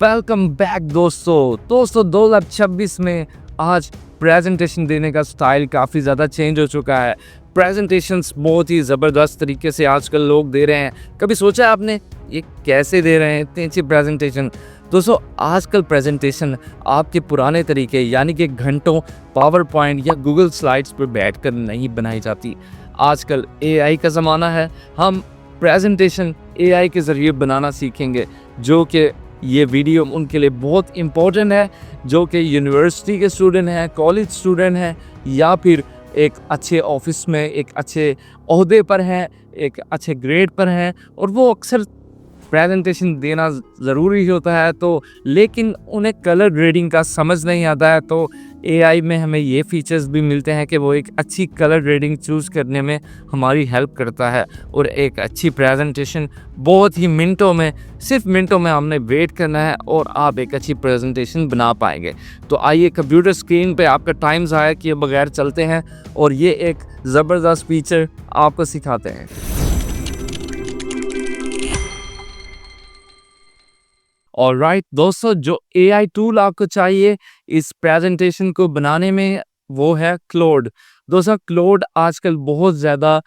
Welcome back दोस्तों 2026 में आज प्रेजेंटेशन देने का स्टाइल काफ़ी ज़्यादा चेंज हो चुका है। प्रेजेंटेशंस बहुत ही ज़बरदस्त तरीके से आजकल लोग दे रहे हैं। कभी सोचा है आपने ये कैसे दे रहे हैं इतनी अच्छी प्रेजेंटेशन? दोस्तों आजकल प्रेजेंटेशन आपके पुराने तरीके यानी कि घंटों पावर पॉइंट या गूगल स्लाइड्स पर बैठकर नहीं बनाई जाती। आजकल एआई का ज़माना है। हम प्रेजेंटेशन एआई के ज़रिए बनाना सीखेंगे, जो कि ये वीडियो उनके लिए बहुत इम्पोर्टेंट है जो कि यूनिवर्सिटी के स्टूडेंट हैं, कॉलेज स्टूडेंट हैं या फिर एक अच्छे ऑफिस में एक अच्छे ओहदे पर हैं, एक अच्छे ग्रेड पर हैं और वो अक्सर प्रेजेंटेशन देना ज़रूरी होता है। तो लेकिन उन्हें कलर ग्रेडिंग का समझ नहीं आता है। तो एआई में हमें ये फीचर्स भी मिलते हैं कि वो एक अच्छी कलर ग्रेडिंग चूज़ करने में हमारी हेल्प करता है और एक अच्छी प्रेजेंटेशन बहुत ही मिनटों में, सिर्फ मिनटों में हमने वेट करना है और आप एक अच्छी प्रेजेंटेशन बना पाएंगे। तो आइए कंप्यूटर स्क्रीन पे आपका टाइम ज़ाया किए बगैर चलते हैं और ये एक ज़बरदस्त फीचर आपको सिखाते हैं। ऑलराइट दोस्तों, जो एआई टूल आपको चाहिए इस प्रेजेंटेशन को बनाने में वो है क्लोड। दोस्तों क्लोड आजकल बहुत ज़्यादा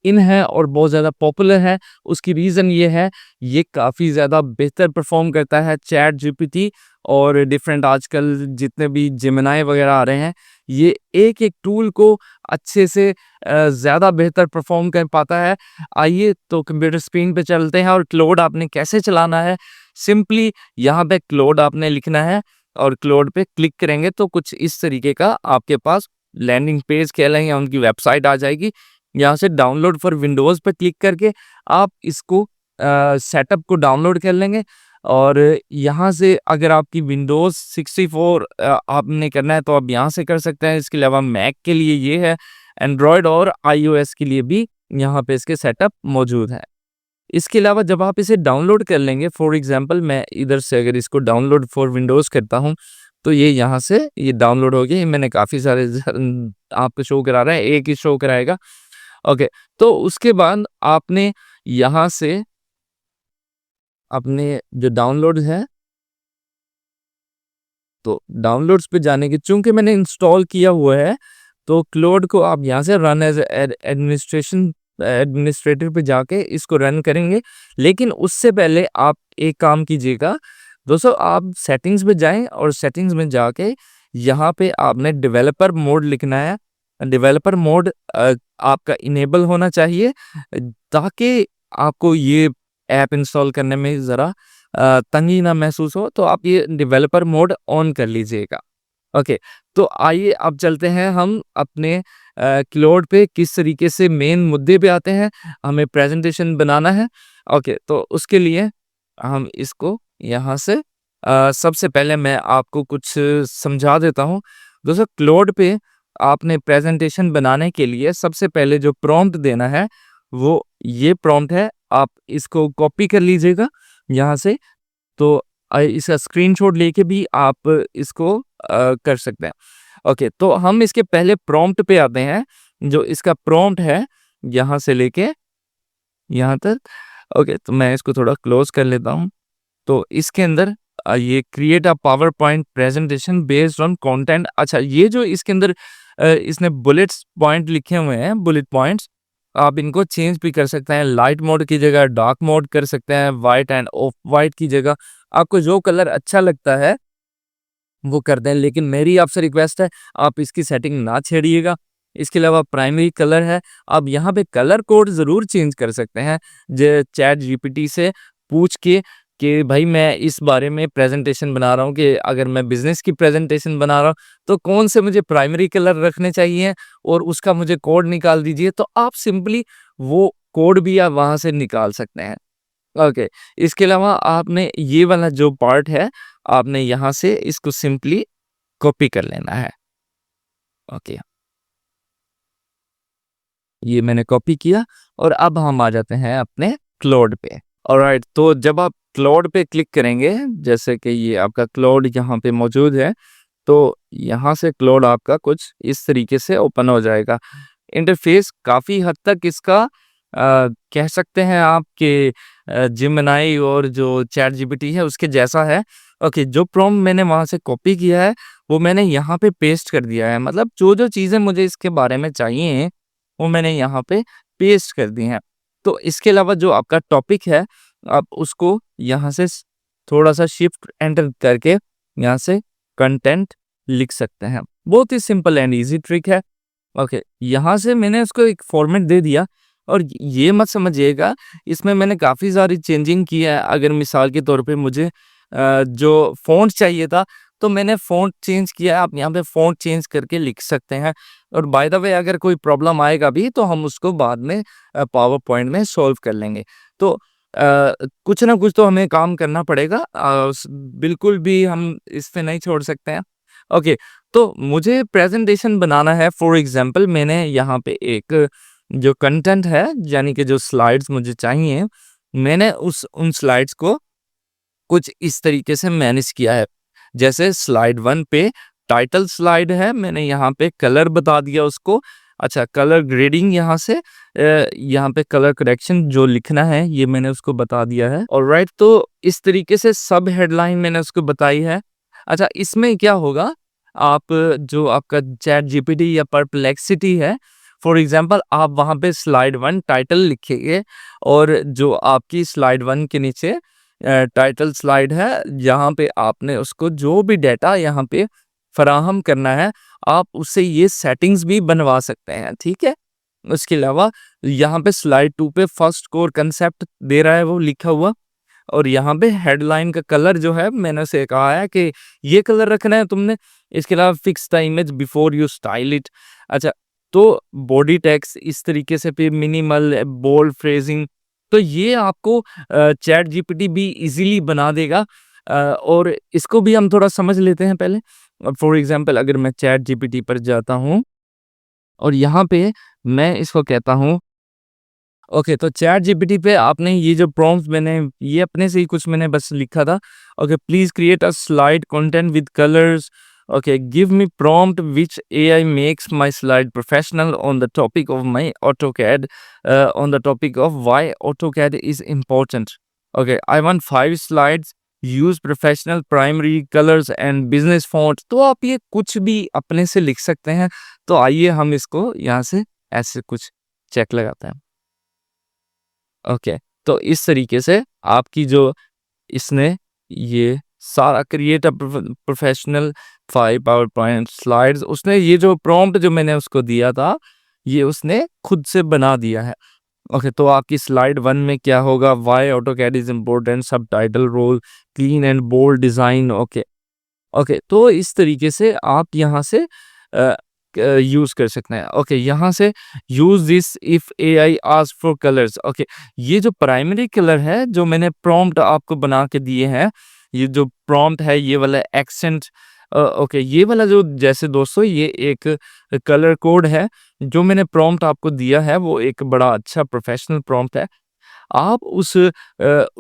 इन है और बहुत ज़्यादा पॉपुलर है। उसकी रीज़न ये है, ये काफ़ी ज़्यादा बेहतर परफॉर्म करता है चैट जीपीटी और डिफरेंट आजकल जितने भी जेमिनाई वगैरह आ रहे हैं, ये एक एक टूल को अच्छे से ज़्यादा बेहतर परफॉर्म कर पाता है। आइए तो कंप्यूटर स्क्रीन पे चलते हैं और क्लोड आपने कैसे चलाना है। सिंपली यहाँ पे क्लोड आपने लिखना है और क्लोड पे क्लिक करेंगे तो कुछ इस तरीके का आपके पास लैंडिंग पेज कह लें या उनकी वेबसाइट आ जाएगी। यहाँ से डाउनलोड फॉर विंडोज़ पे क्लिक करके आप इसको सेटअप को डाउनलोड कर लेंगे और यहाँ से अगर आपकी विंडोज़ 64 आपने करना है तो आप यहाँ से कर सकते हैं। इसके अलावा मैक के लिए ये है, एंड्रॉयड और आईओएस के लिए भी यहाँ पे इसके सेटअप मौजूद है। इसके अलावा जब आप इसे डाउनलोड कर लेंगे, फॉर एग्जांपल मैं इधर से अगर इसको डाउनलोड फॉर विंडोज़ करता हूं तो ये यहाँ से ये डाउनलोड हो गया। मैंने काफ़ी सारे आपको शो करा रहा है, एक ही शो कराएगा। ओके, तो उसके बाद आपने यहाँ से अपने जो डाउनलोड है तो डाउनलोड्स पे जाने के, चूंकि मैंने इंस्टॉल किया हुआ है तो क्लोड को आप यहाँ से रन एज एडमिनिस्ट्रेटर पे जाके इसको रन करेंगे। लेकिन उससे पहले आप एक काम कीजिएगा दोस्तों, आप सेटिंग्स में जाएं और सेटिंग्स में जाके यहाँ पे आपने डेवलपर मोड लिखना है। डेवलपर मोड आपका इनेबल होना चाहिए ताकि आपको ये ऐप इंस्टॉल करने में ज़रा तंगी ना महसूस हो। तो आप ये डेवलपर मोड ऑन कर लीजिएगा। ओके, तो आइए अब चलते हैं हम अपने क्लोड पे किस तरीके से मेन मुद्दे पे आते हैं। हमें प्रेजेंटेशन बनाना है। ओके, तो उसके लिए हम इसको यहाँ से सबसे पहले मैं आपको कुछ समझा देता हूँ। दोस्तों क्लोड पे आपने प्रेजेंटेशन बनाने के लिए सबसे पहले जो प्रॉम्प्ट देना है वो ये प्रॉम्प्ट है। आप इसको कॉपी कर लीजिएगा यहाँ से। तो इसका स्क्रीनशॉट लेके भी आप इसको कर सकते हैं। ओके, तो हम इसके पहले प्रॉम्प्ट पे आते हैं। जो इसका प्रॉम्प्ट है यहाँ से लेके यहाँ तक। ओके, तो मैं इसको थोड़ा क्लोज कर लेता हूँ। तो इसके अंदर ये create a power point presentation based on content. अच्छा, ये जो इसके अंदर इसने बुलेट्स पॉइंट लिखे हुए हैं, बुलेट पॉइंट्स, आप इनको चेंज भी कर सकते हैं। लाइट मोड की जगह डार्क मोड कर सकते हैं, वाइट एंड ऑफ वाइट की जगह आपको जो कलर अच्छा लगता है वो कर दें। लेकिन मेरी आपसे रिक्वेस्ट है आप इसकी सेटिंग ना छेड़िएगा। इसके अलावा प्राइमरी कलर है, आप यहाँ पे कलर कोड ज़रूर चेंज कर सकते हैं जो चैट जीपीटी से पूछ के कि भाई मैं इस बारे में प्रेजेंटेशन बना रहा हूँ कि अगर मैं बिजनेस की प्रेजेंटेशन बना रहा हूँ तो कौन से मुझे प्राइमरी कलर रखने चाहिए और उसका मुझे कोड निकाल दीजिए। तो आप सिंपली वो कोड भी आप वहाँ से निकाल सकते हैं। ओके, इसके अलावा आपने ये वाला जो पार्ट है आपने यहाँ से इसको सिंपली कॉपी कर लेना है। ओके, ये मैंने कॉपी किया और अब हम आ जाते हैं अपने क्लाउड पे। ऑलराइट, तो जब आप क्लाउड पे क्लिक करेंगे, जैसे कि ये आपका क्लाउड यहाँ पे मौजूद है, तो यहाँ से क्लाउड आपका कुछ इस तरीके से ओपन हो जाएगा। इंटरफेस काफ़ी हद तक इसका कह सकते हैं आप कि जेमिनी और जो चैट जीपीटी है उसके जैसा है। ओके, जो प्रॉम्प्ट मैंने वहाँ से कॉपी किया है, वो मैंने यहाँ पे पेस्ट कर दिया है। मतलब जो-जो चीज़ें मुझे इसके बारे में चाहिए, वो मैंने यहाँ पे पेस्ट कर दी हैं। तो इसके अलावा जो आपका टॉपिक है, आप उसको यहाँ से थोड़ा-सा शिफ्ट एंटर करके यहाँ से कंटेंट लिख सकते हैं। बहुत ही सिंपल एंड ईज़ी ट्रिक है। ओके, यहाँ से मैंने उसको एक फॉर्मेट दे दिया और ये मत समझिएगा इसमें मैंने काफ़ी सारी चेंजिंग की है। अगर मिसाल के तौर पे मुझे जो फ़ॉन्ट चाहिए था, तो मैंने फ़ॉन्ट चेंज किया है। आप यहाँ पे फ़ॉन्ट चेंज करके लिख सकते हैं। और बाय द वे अगर कोई प्रॉब्लम आएगा भी तो हम उसको बाद में पावर पॉइंट में सॉल्व कर लेंगे। तो कुछ ना कुछ तो हमें काम करना पड़ेगा। बिल्कुल भी हम इस पे नहीं छोड़ सकते हैं। ओके, तो मुझे प्रेजेंटेशन बनाना है। फॉर एग्जांपल मैंने यहाँ पे एक जो कंटेंट है, यानी कि जो स्लाइड्स मुझे चाहिए, मैंने उस उन स्लाइड्स को कुछ इस तरीके से मैनेज किया है। जैसे स्लाइड 1 पे टाइटल स्लाइड है, मैंने यहाँ पे कलर बता दिया उसको। अच्छा, कलर ग्रेडिंग यहाँ से यहाँ पे कलर करेक्शन जो लिखना है ये मैंने उसको बता दिया है। ऑलराइट, तो इस तरीके से सब हेडलाइन मैंने उसको बताई है। अच्छा, इसमें क्या होगा, आप जो आपका चैट जीपीटी या परप्लेक्सिटी है, फॉर एग्जांपल आप वहाँ पे स्लाइड 1 टाइटल लिखेंगे और जो आपकी स्लाइड 1 के नीचे टाइटल स्लाइड है, यहाँ पे आपने उसको जो भी डेटा यहाँ पे फराहम करना है, आप उससे ये सेटिंग्स भी बनवा सकते हैं, ठीक है? उसके अलावा यहाँ पे स्लाइड 2 पे फर्स्ट कोर कंसेप्ट दे रहा है वो लिखा हुआ, और यहाँ पे हेडलाइन का कलर जो है मैंने उसे कहा है कि ये कलर रखना है तुमने। इसके अलावा fix the image before you style it. अच्छा, तो बॉडी टेक्स्ट इस तरीके से, फिर मिनिमल बोल्ड फ्रेजिंग, तो ये आपको चैट जीपीटी भी इजीली बना देगा। और इसको भी हम थोड़ा समझ लेते हैं पहले। फॉर एग्जांपल अगर मैं चैट जीपीटी पर जाता हूँ और यहाँ पे मैं इसको कहता हूँ, ओके, तो चैट जीपीटी पे आपने ये जो प्रॉम्प्ट मैंने ये अपने से ही कुछ मैंने बस लिखा था। Okay, please create a slide content with colours. Okay, give me prompt which AI makes my slide professional on the topic of my AutoCAD, on the topic of why AutoCAD is important. Okay, I want 5 slides, use professional primary colours and business font. तो आप ये कुछ भी अपने से लिख सकते हैं। तो आइए हम इसको यहाँ से ऐसे कुछ चेक लगाते हैं। ओके, तो इस तरीके से आपकी जो इसने ये सारा create a professional 5 power point slides, उसने ये जो प्रॉम्प्ट जो मैंने उसको दिया था, ये उसने खुद से बना दिया है। ओके, तो आपकी स्लाइड 1 में क्या होगा, why AutoCAD is important, subtitle role, clean and bold design. Okay, okay, तो इस तरीके से आप यहाँ से यूज कर सकते हैं। ओके, यहाँ से use this if AI ask for colours. Okay, ये जो प्राइमरी कलर है जो मैंने प्रॉम्प्ट आपको बना के दिए हैं, ये जो प्रॉम्प्ट है ये वाला एक्सेंट, ओके, ये वाला जो, जैसे दोस्तों ये एक कलर कोड है जो मैंने प्रॉम्प्ट आपको दिया है, वो एक बड़ा अच्छा प्रोफेशनल प्रॉम्प्ट है। आप उस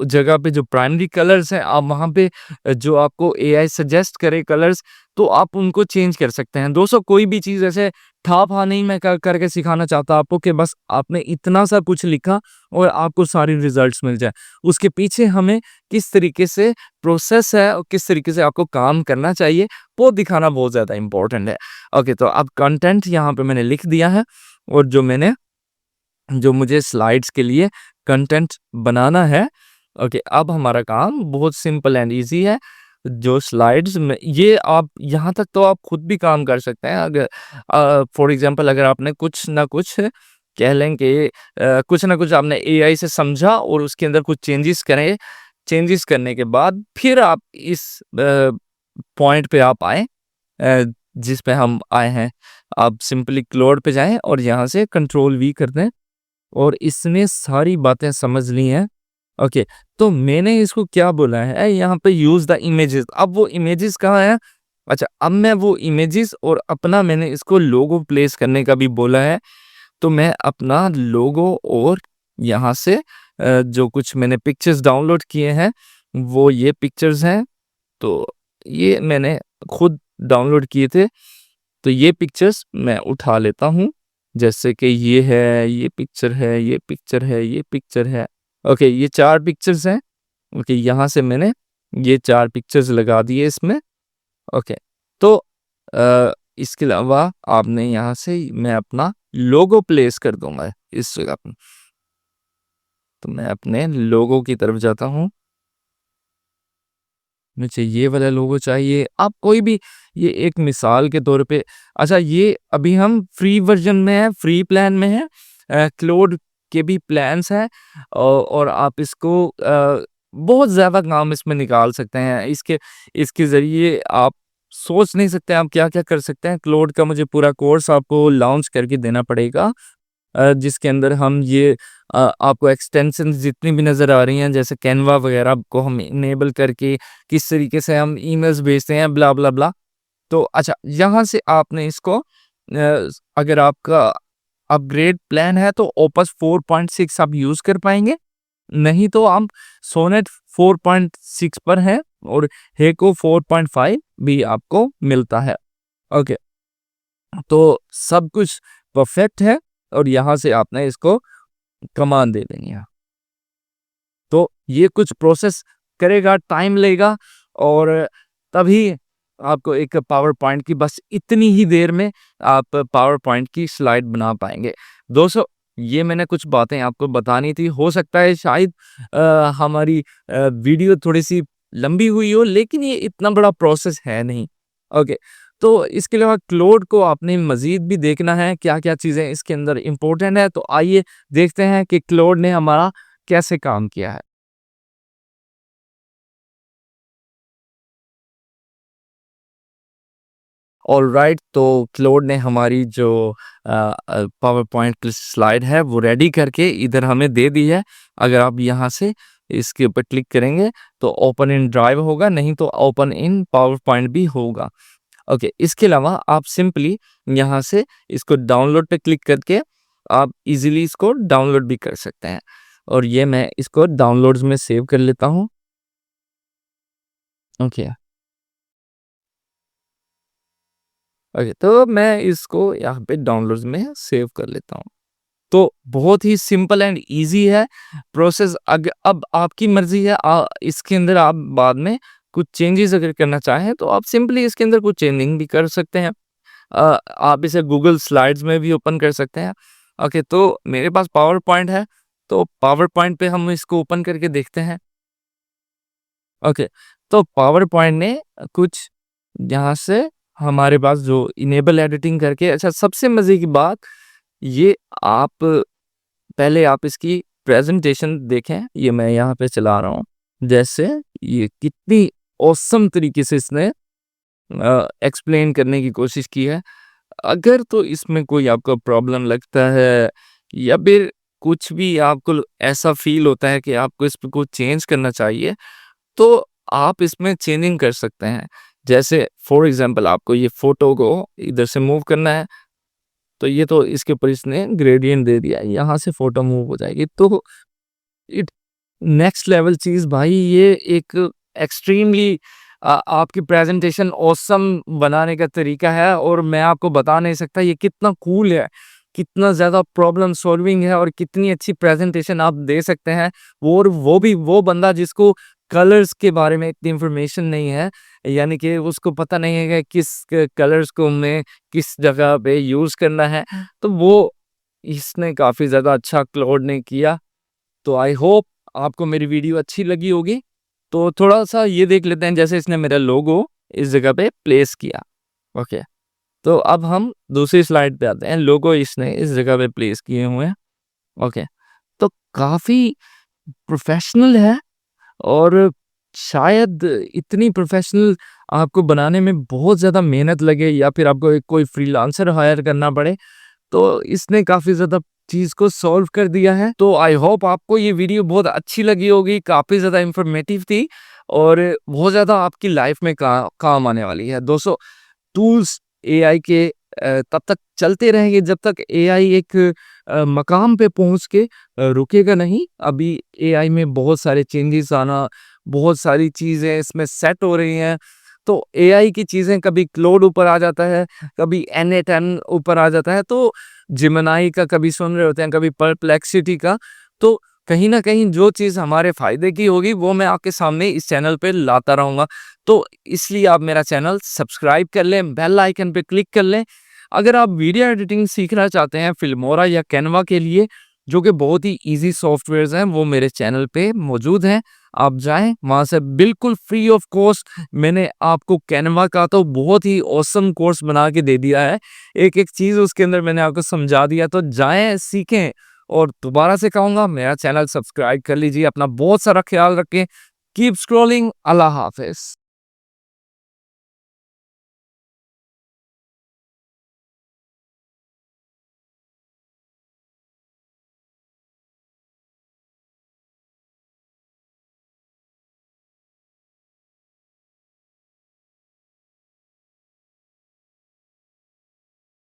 जगह पे जो प्राइमरी कलर्स हैं, आप वहाँ पे जो आपको एआई सजेस्ट करे कलर्स, तो आप उनको चेंज कर सकते हैं। दोस्तों, कोई भी चीज़ ऐसे था नहीं मैं करके सिखाना चाहता आपको कि बस आपने इतना सा कुछ लिखा और आपको सारी रिजल्ट्स मिल जाए। उसके पीछे हमें किस तरीके से प्रोसेस है और किस तरीके से आपको काम करना चाहिए, वो दिखाना बहुत ज़्यादा इंपॉर्टेंट है। ओके, तो अब कंटेंट यहाँ पे मैंने लिख दिया है, और जो मुझे स्लाइड्स के लिए कंटेंट बनाना है। ओके, अब हमारा काम बहुत सिंपल एंड इजी है। जो स्लाइड्स में ये आप यहाँ तक तो आप खुद भी काम कर सकते हैं। अगर फॉर एग्जांपल अगर आपने कुछ ना कुछ कह लें कि कुछ ना कुछ आपने एआई से समझा और उसके अंदर कुछ चेंजेस करें, चेंजेस करने के बाद फिर आप इस पॉइंट पे आप आए, जिस पे हम आए हैं। आप सिंपली क्लोड पे जाएं और यहाँ से कंट्रोल वी कर दें, और इसने सारी बातें समझ ली हैं। ओके, तो मैंने इसको क्या बोला है यहाँ पे, यूज द इमेजेस। अब वो इमेजेस कहाँ है? अच्छा, अब मैं वो इमेजेस और अपना मैंने इसको लोगो प्लेस करने का भी बोला है। तो मैं अपना लोगो और यहाँ से जो कुछ मैंने पिक्चर्स डाउनलोड किए हैं, वो ये पिक्चर्स हैं। तो ये मैंने खुद डाउनलोड किए थे। तो ये पिक्चर्स मैं उठा लेता हूँ, जैसे कि ये है, ये पिक्चर है, ये पिक्चर है, ये पिक्चर है। ओके, ये 4 पिक्चर्स हैं। ओके, यहाँ से मैंने ये 4 पिक्चर्स लगा दिए इसमें। ओके, तो इसके अलावा आपने यहाँ से मैं अपना लोगो प्लेस कर दूँगा इस जगह पे। तो मैं अपने लोगो की तरफ जाता हूँ। मुझे ये वाला लोगो चाहिए। आप कोई भी, ये एक मिसाल के तौर पे, अच्छा ये अभी हम फ्री वर्ज़न में हैं, फ्री प्लान में हैं। क्लोड के भी प्लान्स हैं और आप इसको बहुत ज़्यादा काम इसमें निकाल सकते हैं। इसके इसके ज़रिए आप सोच नहीं सकते आप क्या-क्या कर सकते हैं। क्लोड का मुझे पूरा कोर्स आपको लॉन्च करके देना पड़ेगा। जिसके अंदर हम ये आपको एक्सटेंशंस जितनी भी नज़र आ रही हैं, जैसे कैनवा वगैरह को हम इनेबल करके किस तरीके से हम ईमेल्स भेजते हैं, ब्ला ब्ला ब्ला। तो अच्छा, यहाँ से आपने इसको अगर आपका अपग्रेड प्लान है तो ओपस 4.6 आप यूज़ कर पाएंगे, नहीं तो आप सोनेट 4.6 पर हैं और हेको 4.5 भी आपको मिलता है। ओके, तो सब कुछ परफेक्ट है और यहाँ से आपने इसको कमांड दे देंगे यहाँ। तो ये कुछ प्रोसेस करेगा, टाइम लेगा और तभी आपको एक पावर पॉइंट की, बस इतनी ही देर में आप पावर पॉइंट की स्लाइड बना पाएंगे। दोस्तों, ये मैंने कुछ बातें आपको बतानी थी। हो सकता है शायद हमारी वीडियो थोड़ी सी लंबी हुई हो, लेकिन ये इतना बड़ा प्रोसेस है नहीं। ओके, तो इसके अलावा क्लोड को आपने मज़ीद भी देखना है, क्या-क्या चीज़ें इसके अंदर इम्पोर्टेंट है। तो आइए देखते हैं कि क्लोड ने हमारा कैसे काम किया है। ऑलराइट, तो क्लोड ने हमारी जो पावर पॉइंट की स्लाइड है वो रेडी करके इधर हमें दे दी है। अगर आप यहाँ से इसके ऊपर क्लिक करेंगे तो ओपन इन ड्राइव होगा, नहीं तो ओपन इन पावर पॉइंट भी होगा। ओके, इसके अलावा आप सिंपली यहाँ से इसको डाउनलोड पे क्लिक करके आप इजीली इसको डाउनलोड भी कर सकते हैं। और ये मैं इसको डाउनलोड्स में सेव कर लेता हूँ। ओके। ओके, तो मैं इसको यहाँ पे डाउनलोड्स में सेव कर लेता हूँ। तो बहुत ही सिंपल एंड ईज़ी है प्रोसेस। अब आपकी मर्ज़ी है, इसके अंदर आप बाद में कुछ चेंजेस अगर करना चाहें तो आप सिंपली इसके अंदर कुछ चेंजिंग भी कर सकते हैं। आप इसे गूगल स्लाइड्स में भी ओपन कर सकते हैं। ओके, तो मेरे पास पावर पॉइंट है, तो पावर पॉइंट पे हम इसको ओपन करके देखते हैं। ओके, तो पावर पॉइंट ने कुछ यहाँ से हमारे पास जो इनेबल एडिटिंग करके, अच्छा सबसे मज़े की बात ये, आप पहले आप इसकी प्रेजेंटेशन देखें। ये मैं यहाँ पे चला रहा हूँ, जैसे ये कितनी ऑसम तरीके से इसने एक्सप्लेन करने की कोशिश की है। अगर तो इसमें कोई आपको प्रॉब्लम लगता है या फिर कुछ भी आपको ऐसा फील होता है कि आपको इस पे कुछ चेंज करना चाहिए, तो आप इसमें चेंजिंग कर सकते हैं। जैसे फॉर एग्ज़ाम्पल आपको ये फ़ोटो को इधर से मूव करना है, तो ये तो इसके ऊपर इसने ग्रेडियंट दे दिया है, यहाँ से फ़ोटो मूव हो जाएगी। तो इट नेक्स्ट लेवल चीज़ भाई, ये एक एक्सट्रीमली आपकी प्रेज़ेंटेशन ऑसम बनाने का तरीका है और मैं आपको बता नहीं सकता ये कितना कूल है, कितना ज़्यादा प्रॉब्लम सॉल्विंग है और कितनी अच्छी प्रेज़ेंटेशन आप दे सकते हैं। और वो भी वो बंदा जिसको कलर्स के बारे में इतनी इन्फॉर्मेशन नहीं है, यानी कि उसको पता नहीं है कि किस कलर्स को हमें किस जगह पे यूज़ करना है, तो वो इसने काफ़ी ज़्यादा अच्छा क्लाउड ने किया। तो आई होप आपको मेरी वीडियो अच्छी लगी होगी। तो थोड़ा-सा ये देख लेते हैं, जैसे इसने मेरा लोगो इस जगह पे प्लेस किया। ओके, तो अब हम दूसरी स्लाइड पे आते हैं। लोगो इसने इस जगह पे प्लेस किए हुए हैं। ओके, तो काफ़ी प्रोफ़ेशनल है और शायद इतनी प्रोफ़ेशनल आपको बनाने में बहुत ज़्यादा मेहनत लगे या फिर आपको एक कोई फ्रीलांसर हायर करना पड़े, तो इसने काफ़ी ज़्यादा चीज़ को सॉल्व कर दिया है। तो आई होप आपको ये वीडियो बहुत अच्छी लगी होगी, काफ़ी ज़्यादा इन्फॉर्मेटिव थी और बहुत ज़्यादा आपकी लाइफ में काम आने वाली है। दोस्तों, टूल्स एआई के तब तक चलते रहेंगे जब तक एआई एक मकाम पे पहुँच के रुकेगा नहीं। अभी एआई में बहुत सारे चेंजेस आना, बहुत सारी चीज़ें इसमें सेट हो रही हैं। तो एआई की चीज़ें कभी क्लोड ऊपर आ जाता है, कभी N8N ऊपर आ जाता है, तो जेमिनी का कभी सुन रहे होते हैं, कभी परप्लेक्सिटी का। तो कहीं न कहीं जो चीज़ हमारे फ़ायदे की होगी वो मैं आपके सामने इस चैनल पे लाता रहूँगा। तो इसलिए आप मेरा चैनल सब्सक्राइब कर लें, बेल आइकन पे क्लिक कर लें। अगर आप वीडियो एडिटिंग सीखना चाहते हैं फिल्मोरा या कैनवा के लिए, जो कि बहुत ही ईज़ी सॉफ्टवेयर्स हैं, वो मेरे चैनल पे मौजूद हैं। आप जाएँ, वहाँ से बिल्कुल फ्री ऑफ कॉस्ट मैंने आपको कैनवा का तो बहुत ही ऑसम कोर्स बना के दे दिया है। एक-एक चीज़ उसके अंदर मैंने आपको समझा दिया, तो जाएँ, सीखें। और दोबारा से कहूँगा, मेरा चैनल सब्सक्राइब कर लीजिए। अपना बहुत सारा ख्याल रखें। Keep scrolling. अल्लाह हाफ़िज़।